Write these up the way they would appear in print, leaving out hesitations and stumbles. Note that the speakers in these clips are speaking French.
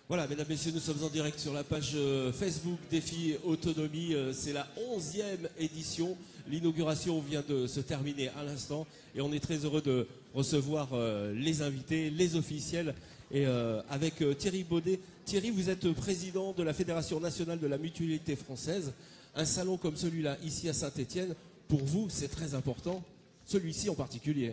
Voilà, mesdames, messieurs, nous sommes en direct sur la page Facebook Défi Autonomie. C'est la 11e édition. L'inauguration vient de se terminer à l'instant et on est très heureux de recevoir les invités, les officiels. Et avec Thierry Baudet. Thierry, vous êtes président de la Fédération nationale de la mutualité française. Un salon comme celui-là, ici à Saint-Étienne, pour vous, c'est très important. Celui-ci en particulier.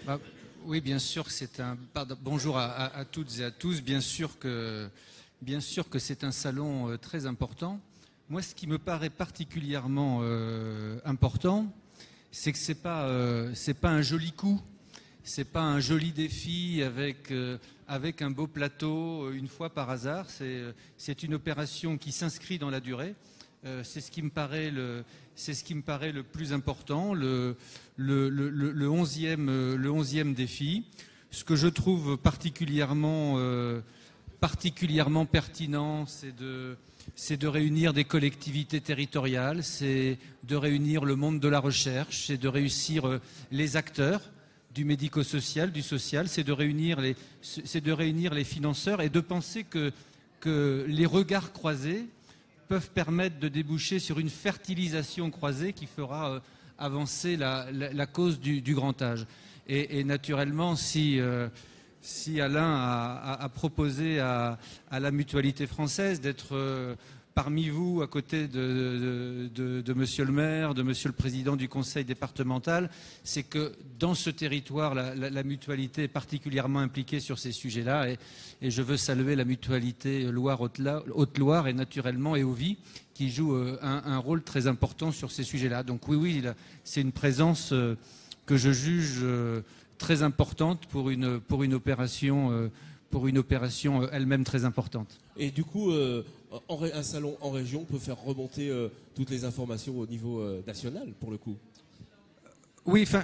Bah, oui, bien sûr que c'est un... Bonjour à toutes et à tous. Bien sûr que c'est un salon très important. Moi, ce qui me paraît particulièrement important, c'est que c'est pas un joli coup. C'est pas un joli défi avec un beau plateau une fois par hasard. C'est une opération qui s'inscrit dans la durée. C'est ce qui me paraît le plus important, le 11e défi. Ce que je trouve particulièrement pertinent, c'est de réunir des collectivités territoriales, c'est de réunir le monde de la recherche, c'est de réussir les acteurs du médico-social, du social, c'est de réunir les financeurs et de penser que les regards croisés peuvent permettre de déboucher sur une fertilisation croisée qui fera avancer la cause du grand âge. Et naturellement, si Alain a proposé à la mutualité française d'être parmi vous, à côté de Monsieur le maire, de Monsieur le président du conseil départemental, c'est que dans ce territoire, la mutualité est particulièrement impliquée sur ces sujets-là. Et je veux saluer la mutualité Loire-Haute-Loire et naturellement EOVI, qui joue un rôle très important sur ces sujets-là. Donc oui, c'est une présence que je juge très importante pour une opération elle-même très importante. Et du coup, un salon en région peut faire remonter toutes les informations au niveau national, pour le coup. Oui, enfin,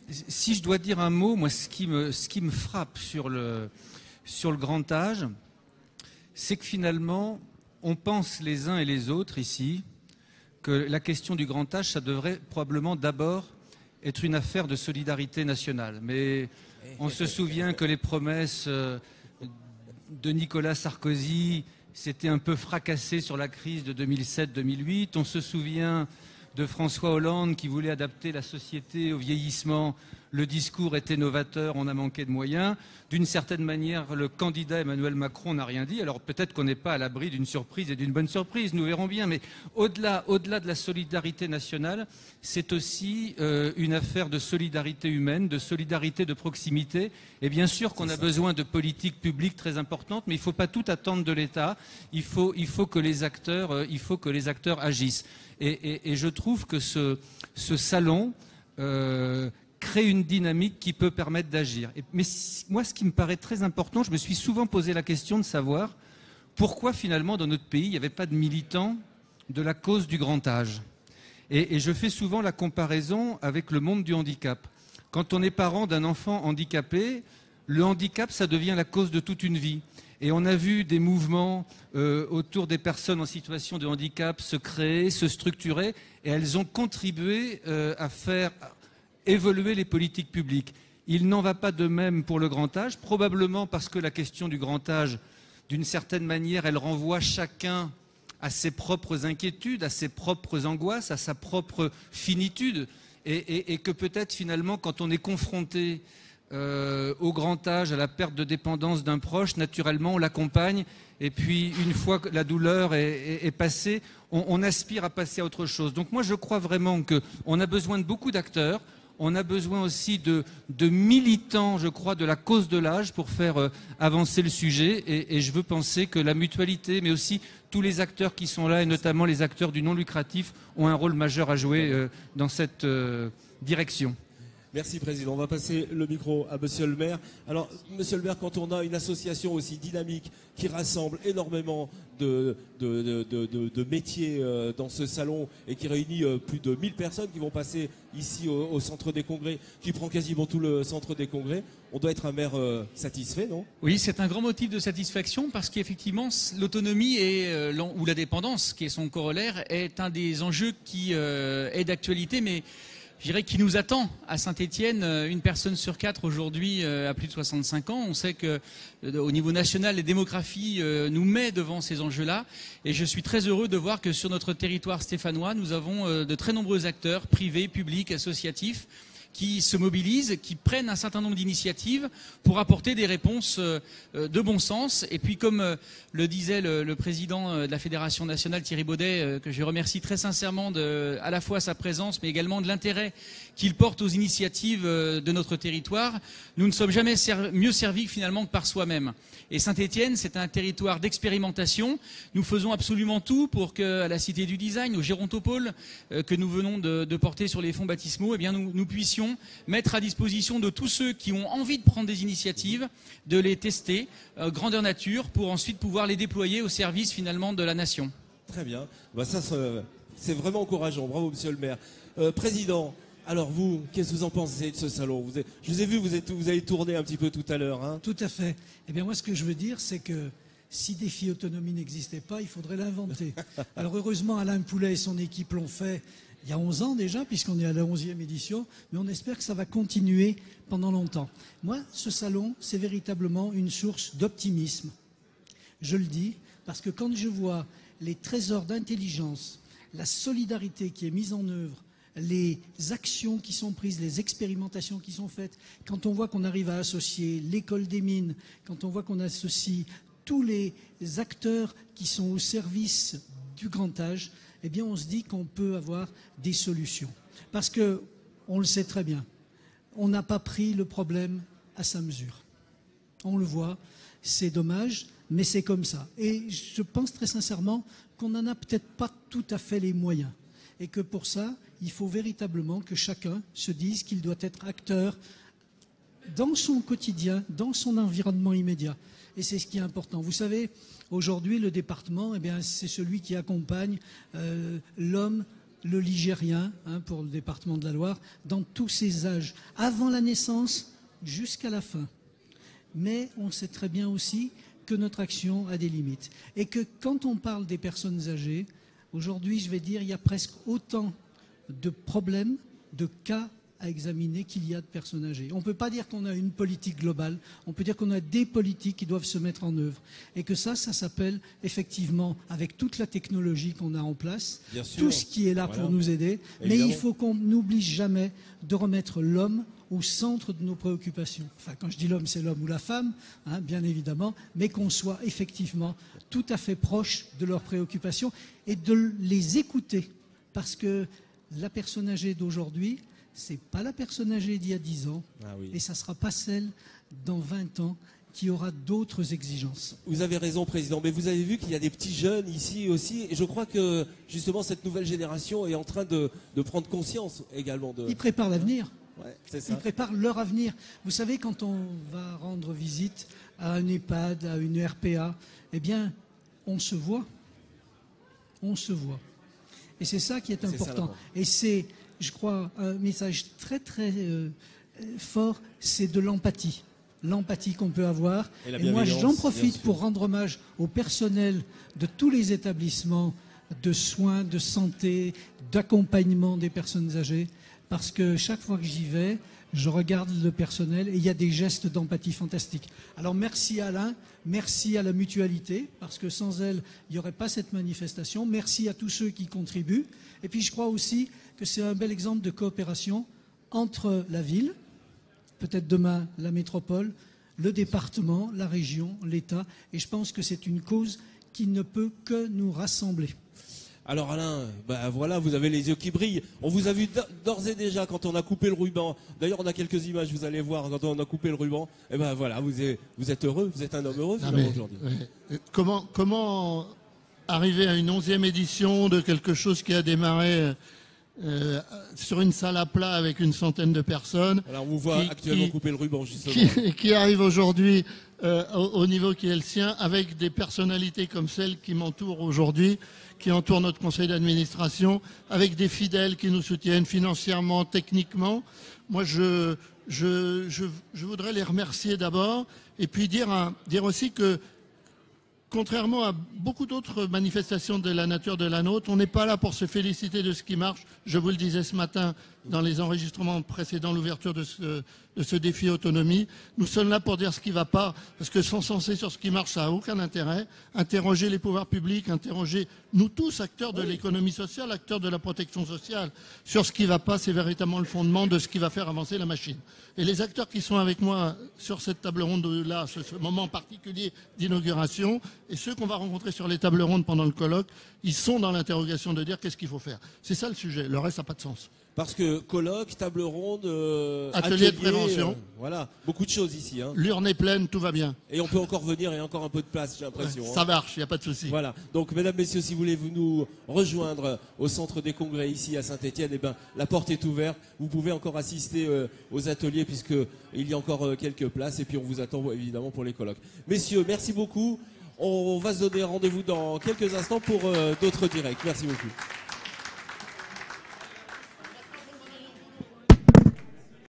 si je dois dire un mot, moi, ce qui me frappe sur le grand âge, c'est que finalement, on pense les uns et les autres ici que la question du grand âge, ça devrait probablement d'abord être une affaire de solidarité nationale. Mais on se souvient que les promesses de Nicolas Sarkozy s'étaient un peu fracassées sur la crise de 2007-2008. On se souvient de François Hollande qui voulait adapter la société au vieillissement. Le discours était novateur, on a manqué de moyens. D'une certaine manière, le candidat Emmanuel Macron n'a rien dit. Alors peut-être qu'on n'est pas à l'abri d'une surprise et d'une bonne surprise, nous verrons bien. Mais au-delà de la solidarité nationale, c'est aussi une affaire de solidarité humaine, de solidarité de proximité. Et bien sûr qu'on a besoin de politiques publiques très importantes, mais il ne faut pas tout attendre de l'État. Il faut que les acteurs agissent. Et je trouve que ce salon crée une dynamique qui peut permettre d'agir. Mais moi, ce qui me paraît très important, je me suis souvent posé la question de savoir pourquoi finalement dans notre pays, il n'y avait pas de militants de la cause du grand âge. Et je fais souvent la comparaison avec le monde du handicap. Quand on est parent d'un enfant handicapé, le handicap, ça devient la cause de toute une vie. Et on a vu des mouvements autour des personnes en situation de handicap se créer, se structurer, et elles ont contribué à faire évoluer les politiques publiques. Il n'en va pas de même pour le grand âge, probablement parce que la question du grand âge, d'une certaine manière, elle renvoie chacun à ses propres inquiétudes, à ses propres angoisses, à sa propre finitude, et que peut-être finalement, quand on est confronté au grand âge, à la perte de dépendance d'un proche, naturellement on l'accompagne, et puis une fois que la douleur est passée, on aspire à passer à autre chose. Donc moi je crois vraiment qu'on a besoin de beaucoup d'acteurs. On a besoin aussi de militants, je crois, de la cause de l'âge pour faire avancer le sujet. Et je veux penser que la mutualité, mais aussi tous les acteurs qui sont là, et notamment les acteurs du non lucratif, ont un rôle majeur à jouer dans cette direction. Merci Président. On va passer le micro à Monsieur le maire. Alors Monsieur le maire, quand on a une association aussi dynamique qui rassemble énormément de métiers dans ce salon et qui réunit plus de 1000 personnes qui vont passer ici au centre des congrès, qui prend quasiment tout le centre des congrès, on doit être un maire satisfait, non? Oui, c'est un grand motif de satisfaction parce qu'effectivement l'autonomie ou la dépendance, qui est son corollaire, est un des enjeux qui est d'actualité, mais je dirais, qui nous attend à Saint-Étienne. Une personne sur 4 aujourd'hui a plus de 65 ans. On sait que au niveau national, les démographies nous met devant ces enjeux-là. Et je suis très heureux de voir que sur notre territoire stéphanois, nous avons de très nombreux acteurs privés, publics, associatifs, qui se mobilisent, qui prennent un certain nombre d'initiatives pour apporter des réponses de bon sens. Et puis, comme le disait le président de la Fédération nationale, Thierry Baudet, que je remercie très sincèrement à la fois sa présence, mais également de l'intérêt qu'il porte aux initiatives de notre territoire, nous ne sommes jamais mieux servis finalement que par soi-même. Et Saint-Étienne, c'est un territoire d'expérimentation. Nous faisons absolument tout pour qu'à la Cité du Design, au Gérontopole, que nous venons de porter sur les fonds baptismaux, eh bien nous puissions mettre à disposition de tous ceux qui ont envie de prendre des initiatives, de les tester, grandeur nature, pour ensuite pouvoir les déployer au service finalement de la nation. Très bien. Bah, ça, c'est vraiment encourageant. Bravo, monsieur le maire. Président, alors vous, qu'est-ce que vous en pensez de ce salon? Je vous ai vu, vous avez tourné un petit peu tout à l'heure. Hein. Tout à fait. Eh bien, moi, ce que je veux dire, c'est que si Défi Autonomie n'existait pas, il faudrait l'inventer. Alors, heureusement, Alain Poulet et son équipe l'ont fait il y a 11 ans déjà, puisqu'on est à la 11e édition, mais on espère que ça va continuer pendant longtemps. Moi, ce salon, c'est véritablement une source d'optimisme. Je le dis, parce que quand je vois les trésors d'intelligence, la solidarité qui est mise en œuvre, les actions qui sont prises, les expérimentations qui sont faites, quand on voit qu'on arrive à associer l'école des mines, quand on voit qu'on associe tous les acteurs qui sont au service du grand âge, eh bien on se dit qu'on peut avoir des solutions. Parce que, on le sait très bien, on n'a pas pris le problème à sa mesure. On le voit, c'est dommage, mais c'est comme ça. Et je pense très sincèrement qu'on n'en a peut-être pas tout à fait les moyens. Et que pour ça, il faut véritablement que chacun se dise qu'il doit être acteur dans son quotidien, dans son environnement immédiat. Et c'est ce qui est important. Vous savez, aujourd'hui, le département, eh bien, c'est celui qui accompagne l'homme, le ligérien, hein, pour le département de la Loire, dans tous ses âges, avant la naissance jusqu'à la fin. Mais on sait très bien aussi que notre action a des limites. Et que quand on parle des personnes âgées, aujourd'hui, je vais dire, il y a presque autant de problèmes, de cas à examiner qu'il y a de personnes âgées. On ne peut pas dire qu'on a une politique globale, on peut dire qu'on a des politiques qui doivent se mettre en œuvre. Et que ça s'appelle effectivement, avec toute la technologie qu'on a en place, tout ce qui est là pour nous aider, mais il faut qu'on n'oublie jamais de remettre l'homme au centre de nos préoccupations. Enfin, quand je dis l'homme, c'est l'homme ou la femme, hein, bien évidemment, mais qu'on soit effectivement tout à fait proche de leurs préoccupations et de les écouter. Parce que la personne âgée d'aujourd'hui, c'est pas la personne âgée d'il y a 10 ans, et ça ne sera pas celle dans 20 ans qui aura d'autres exigences. Vous avez raison, Président, mais vous avez vu qu'il y a des petits jeunes ici aussi, et je crois que justement cette nouvelle génération est en train de prendre conscience également. Ils préparent l'avenir. Ouais, c'est ça. Ils préparent leur avenir. Vous savez, quand on va rendre visite à un EHPAD, à une RPA, eh bien, on se voit. On se voit. Et c'est ça qui est important. Et c'est, je crois, un message très très fort, c'est de l'empathie. L'empathie qu'on peut avoir. Et moi, j'en profite pour rendre hommage au personnel de tous les établissements de soins, de santé, d'accompagnement des personnes âgées. Parce que chaque fois que j'y vais, je regarde le personnel et il y a des gestes d'empathie fantastiques. Alors merci à Alain, merci à la mutualité, parce que sans elle, il n'y aurait pas cette manifestation. Merci à tous ceux qui contribuent. Et puis je crois aussi que c'est un bel exemple de coopération entre la ville, peut-être demain la métropole, le département, la région, l'État. Et je pense que c'est une cause qui ne peut que nous rassembler. Alors Alain, bah voilà, vous avez les yeux qui brillent. On vous a vu d'ores et déjà quand on a coupé le ruban. D'ailleurs, on a quelques images, vous allez voir, quand on a coupé le ruban. Et ben voilà, vous êtes heureux, vous êtes un homme heureux finalement aujourd'hui. Comment arriver à une 11e édition de quelque chose qui a démarré sur une salle à plat avec une centaine de personnes. Alors on vous voit actuellement couper le ruban justement. Qui arrive aujourd'hui au niveau qui est le sien, avec des personnalités comme celles qui m'entourent aujourd'hui, qui entourent notre conseil d'administration, avec des fidèles qui nous soutiennent financièrement, techniquement. Moi, je voudrais les remercier d'abord, et puis dire aussi que, contrairement à beaucoup d'autres manifestations de la nature de la nôtre, on n'est pas là pour se féliciter de ce qui marche. Je vous le disais ce matin dans les enregistrements précédant l'ouverture de ce défi autonomie. Nous sommes là pour dire ce qui ne va pas, parce que s'encenser sur ce qui marche, ça n'a aucun intérêt. Interroger les pouvoirs publics, interroger nous tous, acteurs de l'économie sociale, acteurs de la protection sociale, sur ce qui ne va pas, c'est véritablement le fondement de ce qui va faire avancer la machine. Et les acteurs qui sont avec moi sur cette table ronde-là, ce moment particulier d'inauguration, et ceux qu'on va rencontrer sur les tables rondes pendant le colloque, ils sont dans l'interrogation de dire qu'est-ce qu'il faut faire. C'est ça le sujet, le reste n'a pas de sens. Parce que colloque, table ronde, atelier de prévention. Voilà, beaucoup de choses ici. Hein. L'urne est pleine, tout va bien. Et on peut encore venir, il y a encore un peu de place, j'ai l'impression. Ouais, ça marche, il n'y a pas de souci. Voilà, donc mesdames, messieurs, si vous voulez nous rejoindre au centre des congrès ici à Saint-Étienne, eh ben, la porte est ouverte. Vous pouvez encore assister aux ateliers puisqu'il y a encore quelques places. Et puis on vous attend évidemment pour les colloques. Messieurs, merci beaucoup. On va se donner rendez-vous dans quelques instants pour d'autres directs. Merci beaucoup.